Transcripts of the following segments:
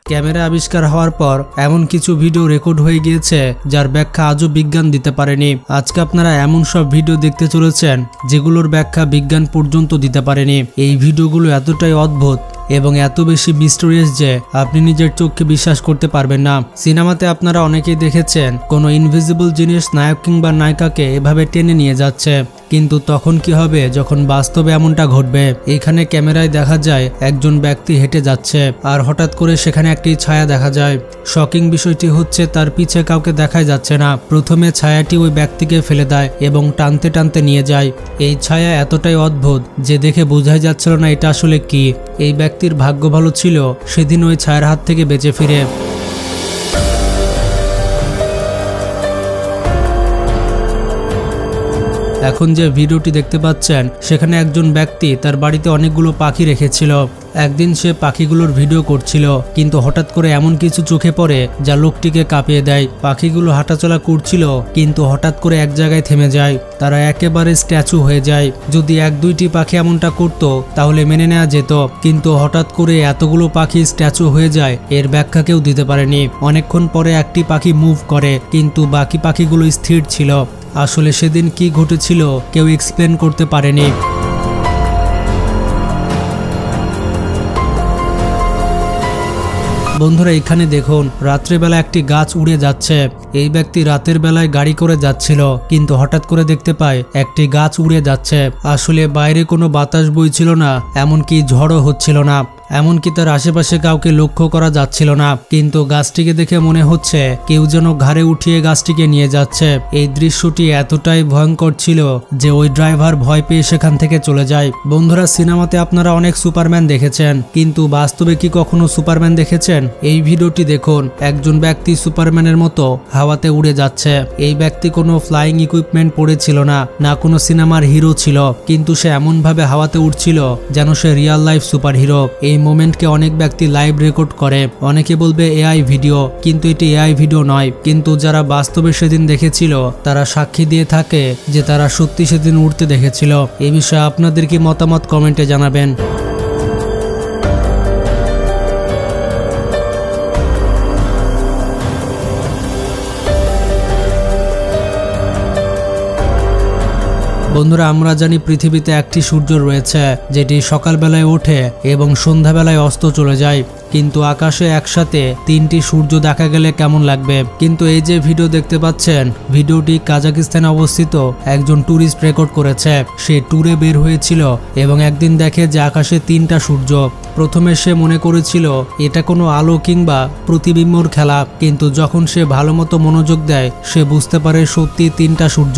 Camera আবিষ্কার হওয়ার পর এমন কিছু ভিডিও রেকর্ড হয়ে গিয়েছে যার ব্যাখ্যা আজও বিজ্ঞান দিতে পারেনি। আজকে আপনারা এমন সব ভিডিও দেখতে চলেছেন যেগুলোর ব্যাখ্যা বিজ্ঞান পর্যন্ত দিতে পারেনি। এই ভিডিওগুলো এতটাই অদ্ভুত এবং এত বেশি মিস্টেরিয়াস যে আপনি নিজের চোখকে বিশ্বাস করতে পারবেন না। সিনেমাতে আপনারা অনেকেই দেখেছেন কোনো ইনভিজিবল জিনিস নায়ক কিংবা নায়িকাকে এভাবে টেনে নিয়ে যাচ্ছে, কিন্তু তখন কি হবে যখন বাস্তবে এমনটা ঘটবে? এখানে ক্যামেরায় দেখা যায় একজন ব্যক্তি হেঁটে যাচ্ছে আর হঠাৎ করে সেখানে একটি ছায়া দেখা যায়। শকিং বিষয়টি হচ্ছে তার পিছে কাউকে দেখাই যাচ্ছে না। প্রথমে ছায়াটি ওই ব্যক্তিকে ফেলে দেয় এবং টানতে টানতে নিয়ে যায়। এই ছায়া এতটাই অদ্ভুত যে দেখে বোঝাই যাচ্ছিল না এটা আসলে কি। এই ব্যক্তির ভাগ্য ভালো ছিল সেদিন ওই ছায়ার হাত থেকে বেঁচে ফিরে। এখন যে ভিডিওটি দেখতে পাচ্ছেন সেখানে একজন ব্যক্তি তার বাড়িতে অনেকগুলো পাখি রেখেছিল। একদিন সে পাখিগুলোর ভিডিও করছিল, কিন্তু হঠাৎ করে এমন কিছু চোখে পড়ে যা লোকটিকে কাঁপিয়ে দেয়। পাখিগুলো হাঁটাচলা করছিল কিন্তু হঠাৎ করে এক জায়গায় থেমে যায়। তারা একেবারে স্ট্যাচু হয়ে যায়। যদি 1-2টি পাখি এমনটা করত তাহলে মেনে নেওয়া যেত, কিন্তু হঠাৎ করে এতগুলো পাখি স্ট্যাচু হয়ে যায় এর ব্যাখ্যা কেউ দিতে পারেনি। অনেকক্ষণ পরে একটি পাখি মুভ করে কিন্তু বাকি পাখিগুলো স্থির ছিল। আসলে সেদিন কি ঘটেছিল কেউ এক্সপ্লেন করতে পারেনি। বন্ধুরা এখানে দেখুন, রাত্রেবেলা একটি গাছ উড়ে যাচ্ছে। এই ব্যক্তি রাতের বেলায় গাড়ি করে যাচ্ছিল কিন্তু হঠাৎ করে দেখতে পায় একটি গাছ উড়ে যাচ্ছে। আসলে বাইরে কোনো বাতাস বইছিল না, এমনকি ঝড়ও হচ্ছিল না, এমনকি তার আশেপাশে কাউকে লক্ষ্য করা যাচ্ছিল না, কিন্তু গাছটিকে দেখে মনে হচ্ছে কেউ যেন ঘাড়ে উঠিয়ে গাছটিকে নিয়ে যাচ্ছে। এই দৃশ্যটি এতটাই ভয়ঙ্কর ছিল যে ওই ড্রাইভার ভয় পেয়ে সেখান থেকে চলে যায়। বন্ধুরা সিনেমাতে আপনারা অনেক সুপারম্যান দেখেছেন, কিন্তু বাস্তবে কি কখনো সুপারম্যান দেখেছেন? এই ভিডিওটি দেখুন, একজন ব্যক্তি সুপারম্যানের মতো হাওয়াতে উড়ে যাচ্ছে। এই ব্যক্তি কোনো ফ্লাইং ইকুইপমেন্ট পড়েছিল না, না কোনো সিনেমার হিরো ছিল, কিন্তু সে এমন ভাবে হাওয়াতে উঠছিল যেন সে রিয়েল লাইফ সুপার হিরো। এই মোমেন্টকে অনেক ব্যক্তি লাইভ রেকর্ড করে। অনেকে বলবে এআই ভিডিও, কিন্তু এটি এআই ভিডিও নয়। কিন্তু যারা বাস্তবে সেদিন দেখেছিল তারা সাক্ষী দিয়ে থাকে যে তারা সত্যি সেদিন উঠতে দেখেছিল। এই বিষয়ে আপনাদের কি মতামত কমেন্টে জানাবেন। বন্ধুরা আমরা জানি পৃথিবীতে একটি সূর্য রয়েছে যেটি সকালবেলায় ওঠে এবং সন্ধ্যাবেলায় অস্ত চলে যায়, কিন্তু আকাশে একসাথে 3টি সূর্য দেখা গেলে কেমন লাগবে? কিন্তু এই যে ভিডিও দেখতে পাচ্ছেন, ভিডিওটি কাজাকিস্তানে অবস্থিত একজন ট্যুরিস্ট রেকর্ড করেছে। সে ট্যুরে বের হয়েছিল এবং একদিন দেখে যে আকাশে 3টা সূর্য। প্রথমে সে মনে করেছিল এটা কোনো আলো কিংবা প্রতিবিম্বর খেলা, কিন্তু যখন সে ভালো মতো মনোযোগ দেয় সে বুঝতে পারে সত্যি 3টা সূর্য।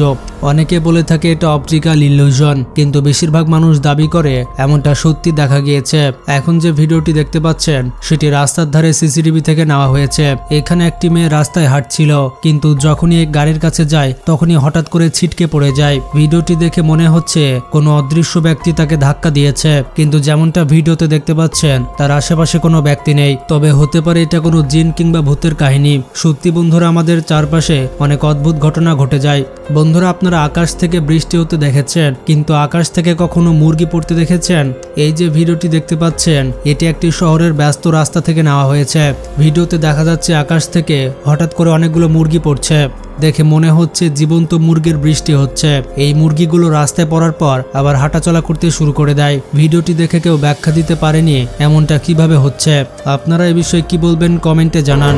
অনেকে বলে থাকে এটা অপটিক্যাল ইলিউশন, কিন্তু বেশিরভাগ মানুষ দাবি করে এমনটা সত্যি দেখা গিয়েছে। এখন যে ভিডিওটি দেখতে পাচ্ছেন সেটি রাস্তার ধারে সিসিটিভি থেকে নেওয়া হয়েছে। এখানে একটি মেয়ে রাস্তায় হাঁটছিল, কিন্তু যখনই এক গাড়ির কাছে যায় তখনই হঠাৎ করে ছিটকে পড়ে যায়। ভিডিওটি দেখে মনে হচ্ছে কোনো অদৃশ্য ব্যক্তি তাকে ধাক্কা দিয়েছে, কিন্তু যেমনটা ভিডিওতে দেখতে পাচ্ছেন তার আশেপাশে কোনো ব্যক্তি নেই। তবে হতে পারে এটা কোনো জিন কিংবা ভূতের কাহিনী। সত্যি বন্ধুরা আমাদের চারপাশে অনেক অদ্ভুত ঘটনা ঘটে যায়। বন্ধুরা আপনারা আকাশ থেকে বৃষ্টি হতে দেখেছেন, কিন্তু আকাশ থেকে কখনো মুরগি পড়তে দেখেছেন? এই যে ভিডিওটি দেখতে পাচ্ছেন এটি একটি শহরের ব্যস্ত রাস্তা থেকে নেওয়া হয়েছে। ভিডিওতে দেখা যাচ্ছে আকাশ থেকে হঠাৎ করে অনেকগুলো মুরগি পড়ছে। দেখে মনে হচ্ছে জীবন্ত মুরগির বৃষ্টি হচ্ছে। এই মুরগিগুলো রাস্তায় পড়ার পর আবার হাঁটাচলা করতে শুরু করে দেয়। ভিডিওটি দেখে কেউ ব্যাখ্যা দিতে পারেনি এমনটা কিভাবে হচ্ছে। আপনারা এই বিষয়ে কি বলবেন কমেন্টে জানান।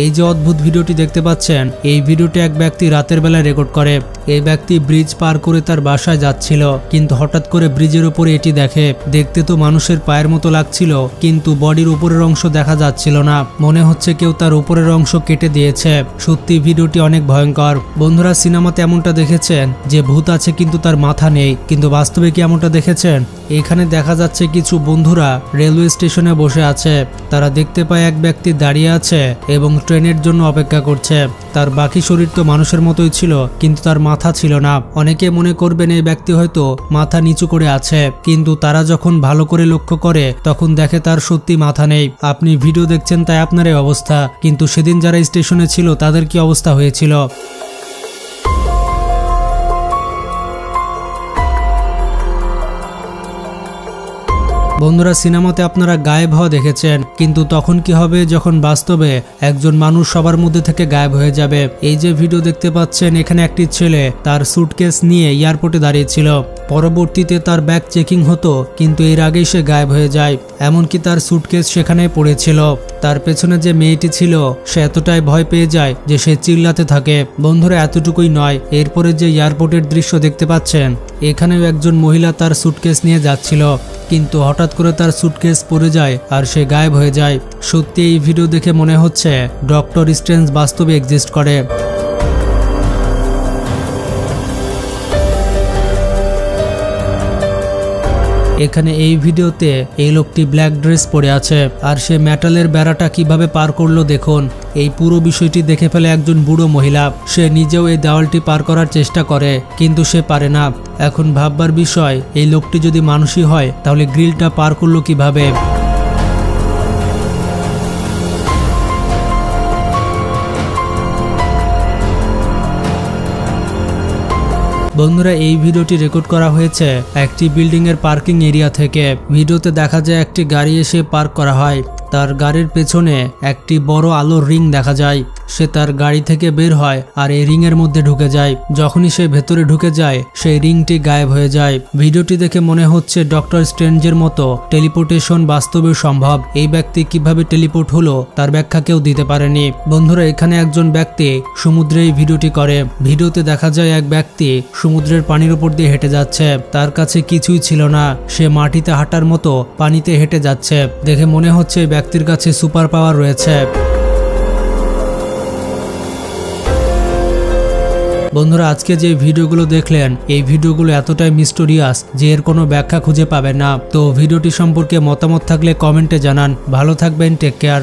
এই যে অদ্ভুত ভিডিওটি দেখতে পাচ্ছেন, এই ভিডিওটি এক ব্যক্তি রাতের বেলায় রেকর্ড করে। এই ব্যক্তি ব্রিজ পার করে তার বাসায় যাচ্ছিল, কিন্তু হঠাৎ করে ব্রিজের উপরে এটি দেখে। দেখতে তো মানুষের পায়ের মতো লাগছিল, কিন্তু বডির উপরের অংশ দেখা যাচ্ছিল না। মনে হচ্ছে কেউ তার উপরের অংশ কেটে দিয়েছে। সত্যি ভিডিওটি অনেক ভয়ঙ্কর। বন্ধুরা সিনেমাতে এমনটা দেখেছেন যে ভূত আছে কিন্তু তার মাথা নেই, কিন্তু বাস্তবে কি এমনটা দেখেছেন? এখানে দেখা যাচ্ছে কিছু বন্ধুরা রেলওয়ে স্টেশনে বসে আছে। তারা দেখতে পায় এক ব্যক্তি দাঁড়িয়ে আছে এবং ট্রেনের জন্য অপেক্ষা করছে। তার বাকি শরীর তো মানুষের মতোই ছিল, কিন্তু তার মাথা ছিল না। অনেকে মনে করবেন এই ব্যক্তি হয়তো মাথা নিচু করে আছে, কিন্তু তারা যখন ভালো করে লক্ষ্য করে তখন দেখে তার সত্যি মাথা নেই। আপনি ভিডিও দেখছেন তাই আপনার এই অবস্থা, কিন্তু সেদিন যারা স্টেশনে ছিল তাদের কি অবস্থা হয়েছিল? বন্ধুরা, সিনেমাতে আপনারা গায়েব হওয়া দেখেছেন, কিন্তু তখন কি হবে যখন বাস্তবে একজন মানুষ সবার মধ্যে থেকে গায়েব হয়ে যাবে। এই যে ভিডিও দেখতে পাচ্ছেন, এখানে একটি ছেলে তার সুটকেস নিয়ে এয়ারপোর্টে দাঁড়িয়েছিল। পরবর্তীতে তার ব্যাগ চেকিং হতো, কিন্তু এর আগেই সে গায়েব হয়ে যায়। এমনকি তার সুটকেস সেখানে পড়েছিল। তার পেছনে যে মেয়েটি ছিল সে এতটাই ভয় পেয়ে যায় যে সে চিল্লাতে থাকে। বন্ধুরা, এতটুকুই নয়, এরপরে যে এয়ারপোর্টের দৃশ্য দেখতে পাচ্ছেন, এখানেও একজন মহিলা তার সুটকেস নিয়ে যাচ্ছিল, কিন্তু হঠাৎ করে তার সুটকেস পড়ে যায় আর সে গায়েব হয়ে যায়। সত্যি এই ভিডিও দেখে মনে হচ্ছে ডক্টর স্ট্রেঞ্জ বাস্তবে এক্সিস্ট করে। এখানে এই ভিডিওতে এই লোকটি ব্ল্যাক ড্রেস পরে আছে, আর সে মেটালের বেড়াটা কিভাবে পার করলো দেখুন। এই পুরো বিষয়টি দেখে ফেলে একজন বুড়ো মহিলা। সে নিজেও এই দেওয়ালটি পার করার চেষ্টা করে, কিন্তু সে পারে না। এখন ভাববার বিষয়, এই লোকটি যদি মানুষই হয় তাহলে গ্রিলটা পার করলো কিভাবে। বন্ধুরা, এই ভিডিওটি রেকর্ড করা হয়েছে একটি বিল্ডিং এর পার্কিং এরিয়া থেকে। ভিডিওতে দেখা যায় একটি গাড়ি এসে পার্ক করা হয়। তার গাড়ির পেছনে একটি বড় আলোর রিং দেখা যায়। সে তার গাড়ি থেকে বের হয় আর এই রিং এর মধ্যে ঢুকে যায়। যখনই সে ভেতরে ঢুকে যায়, সেই রিংটি গায়েব হয়ে যায়। ভিডিওটি দেখে মনে হচ্ছে ডক্টর স্ট্রেঞ্জের মতো টেলিপোর্টেশন বাস্তবে সম্ভব। এই ব্যক্তি কিভাবে টেলিপোর্ট হলো তার ব্যাখ্যা কেউ দিতে পারেনি। বন্ধুরা, এখানে একজন ব্যক্তি সমুদ্রে এই ভিডিওটি করে। ভিডিওতে দেখা যায় এক ব্যক্তি সমুদ্রের পানির উপর দিয়ে হেঁটে যাচ্ছে। তার কাছে কিছুই ছিল না, সে মাটিতে হাঁটার মতো পানিতে হেঁটে যাচ্ছে। দেখে মনে হচ্ছে ব্যক্তির কাছে সুপার পাওয়ার রয়েছে। বন্ধুরা, আজকে যে ভিডিওগুলো দেখলেন, এই ভিডিওগুলো এতটাই মিস্টেরিয়াস যে এর কোনো ব্যাখ্যা খুঁজে পাবেন না। তো ভিডিওটি সম্পর্কে মতামত থাকলে কমেন্টে জানান। ভালো থাকবেন, টেক কেয়ার।